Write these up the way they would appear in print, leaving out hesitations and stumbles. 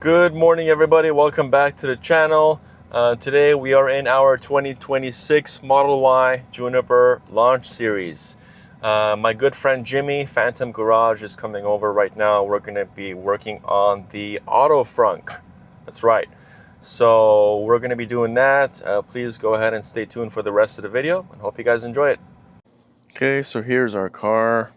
Good morning, everybody. Welcome back to the channel. Today we are in our 2026 Model Y Juniper launch series. My good friend Jimmy, Phantom Garage, is coming over right now. We're going to be working on the Auto Frunk. That's right. So we're going to be doing that. Please go ahead and stay tuned for the rest of the video, and hope you guys enjoy it. Okay, so here's our car.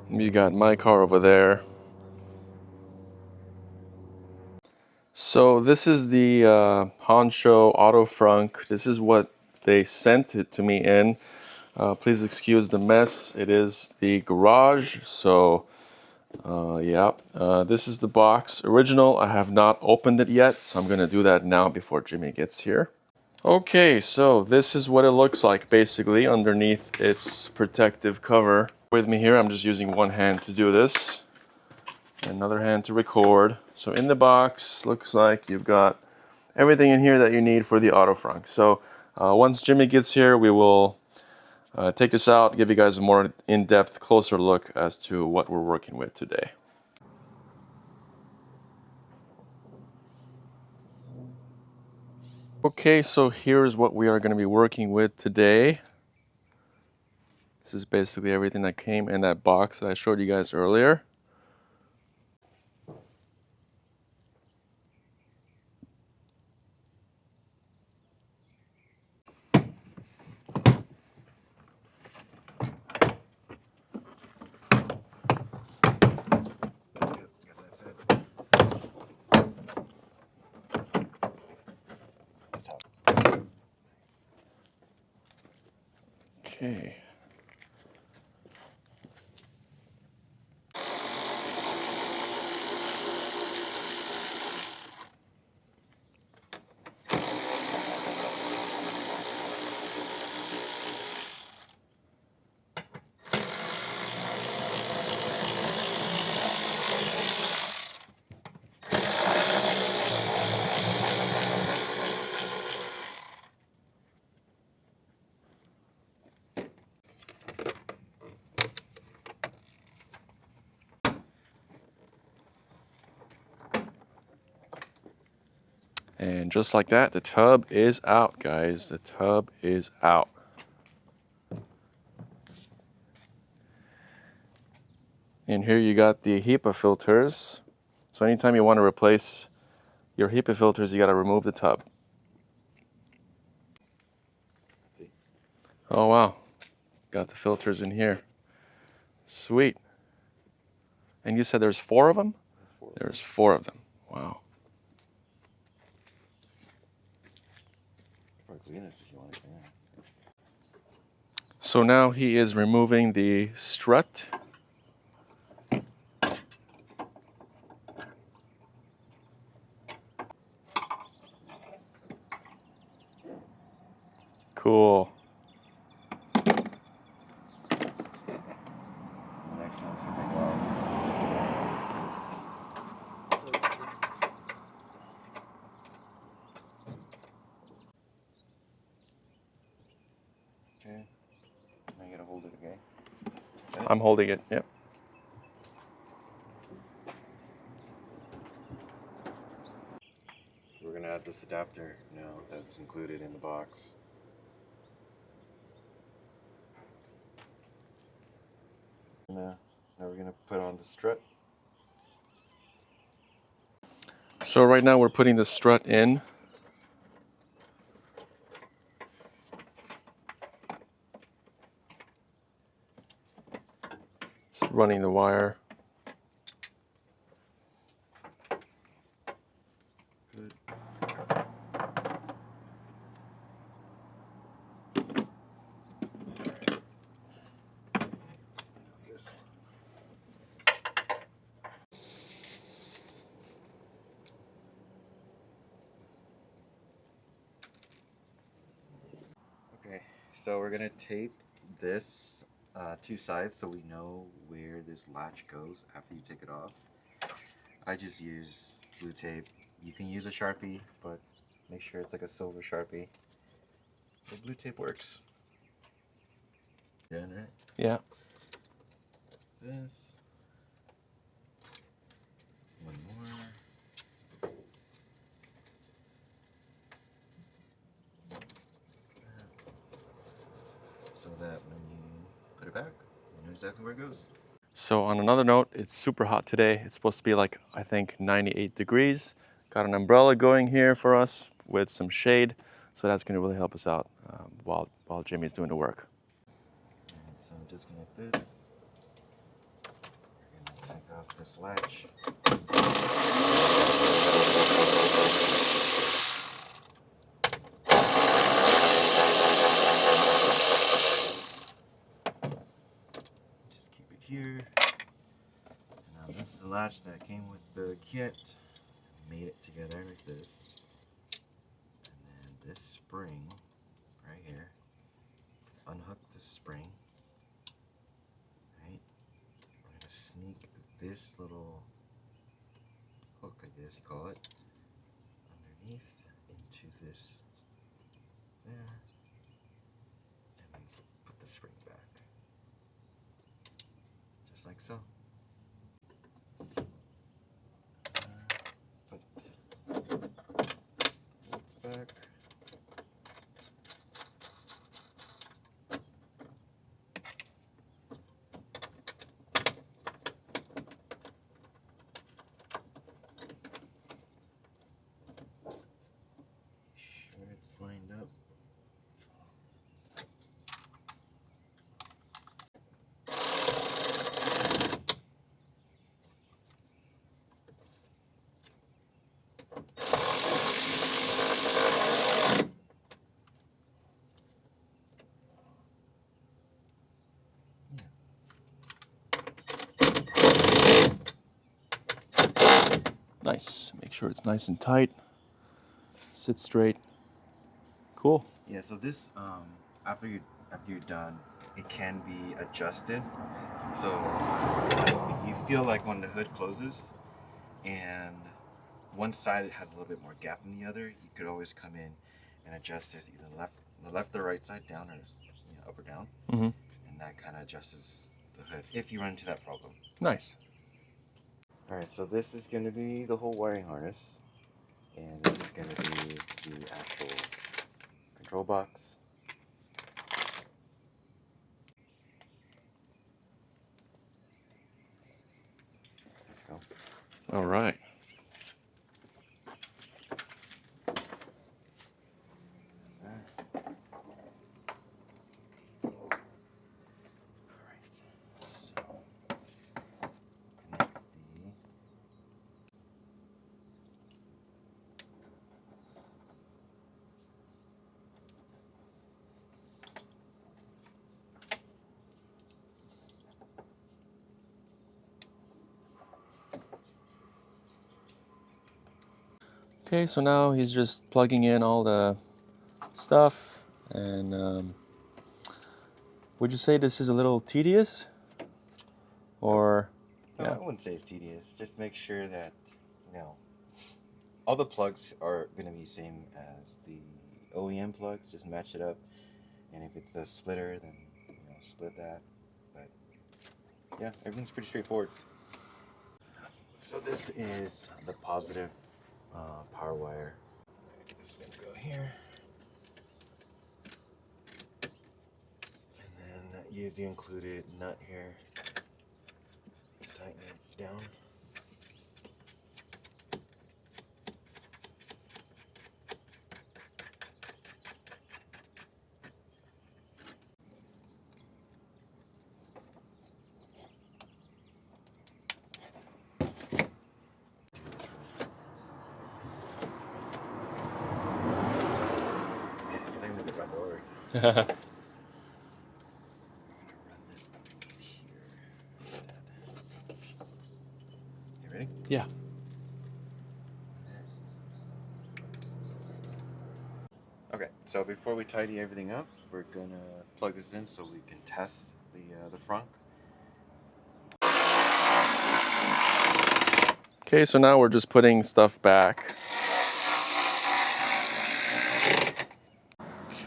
You got my car over there. So this is the Hansshow Auto Frunk. This is what they sent it to me in. Please excuse the mess. It is the garage. So this is the box. Original. I have not opened it yet, so I'm going to do that now before Jimmy gets here. Okay, so this is what it looks like basically underneath its protective cover. With me here, I'm just using one hand to do this. Another hand to record. So in the box, looks like you've got everything in here that you need for the Auto Frunk. So once Jimmy gets here, we will take this out, give you guys a more in-depth, closer look as to what we're working with today. Okay, so here's what we are going to be working with today. This is basically everything that came in that box that I showed you guys earlier. Okay. And just like that, the tub is out, guys. The tub is out. And here you got the HEPA filters. So anytime you want to replace your HEPA filters, you got to remove the tub. Oh wow, got the filters in here. Sweet. And you said there's 4 of them? There's 4 of them. Wow. So now he is removing the strut. Cool. Okay. Now you gotta hold it, okay? I'm holding it, yep. We're gonna add this adapter now that's included in the box. Now we're gonna put on the strut. So right now we're putting the strut in. Just running the wire. Good. This one. Okay, so we're gonna tape this 2 sides so we know where this latch goes after you take it off. I just use blue tape. You can use a Sharpie, but make sure it's like a silver Sharpie. The blue tape works. Done, right? Yeah. This. One more. So that when you put it back, you know exactly where it goes. So on another note, it's super hot today. It's supposed to be like, I think, 98 degrees. Got an umbrella going here for us with some shade. So that's gonna really help us out while Jimmy's doing the work. And so I'm just gonna like this. We're gonna take off this latch. Just keep it here. Now this is the latch that came with the kit. Made it together like this. And then this spring right here. Unhook the spring. Right? We're gonna sneak this little hook, I guess you call it, underneath into this there. And then put the spring back. Just like so. Put bolts back. Sure it's lined up. Nice. Make sure it's nice and tight. Sit straight. Cool. Yeah, so this after you're done, it can be adjusted. So if you feel like when the hood closes and one side it has a little bit more gap than the other, you could always come in and adjust this either the left or right side, down or up or down, and that kind of adjusts the hood if you run into that problem. Nice. All right, so this is going to be the whole wiring harness, and this is going to be the actual control box. Let's go. All right. Okay, so now he's just plugging in all the stuff, and would you say this is a little tedious? Or, No, yeah. I wouldn't say it's tedious. Just make sure that, all the plugs are going to be the same as the OEM plugs. Just match it up. And if it's a splitter, then, split that. But, yeah, everything's pretty straightforward. So this is the positive power wire. This is going to go here. And then use the included nut here to tighten it down. I'm gonna run this underneath here instead. You ready? Yeah. Okay, so before we tidy everything up, we're gonna plug this in so we can test the frunk. Okay, so now we're just putting stuff back.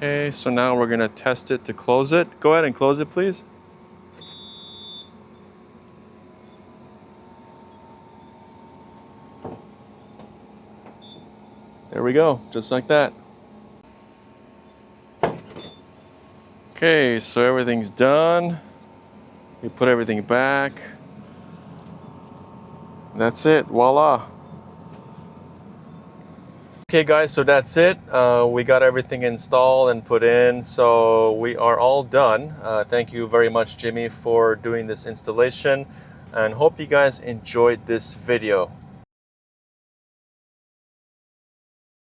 Okay, so now we're gonna test it to close it. Go ahead and close it, please. There we go, just like that. Okay, so everything's done. We put everything back. That's it, voila. Okay guys, so that's it. We got everything installed and put in, so we are all done. Thank you very much, Jimmy, for doing this installation, and hope you guys enjoyed this video.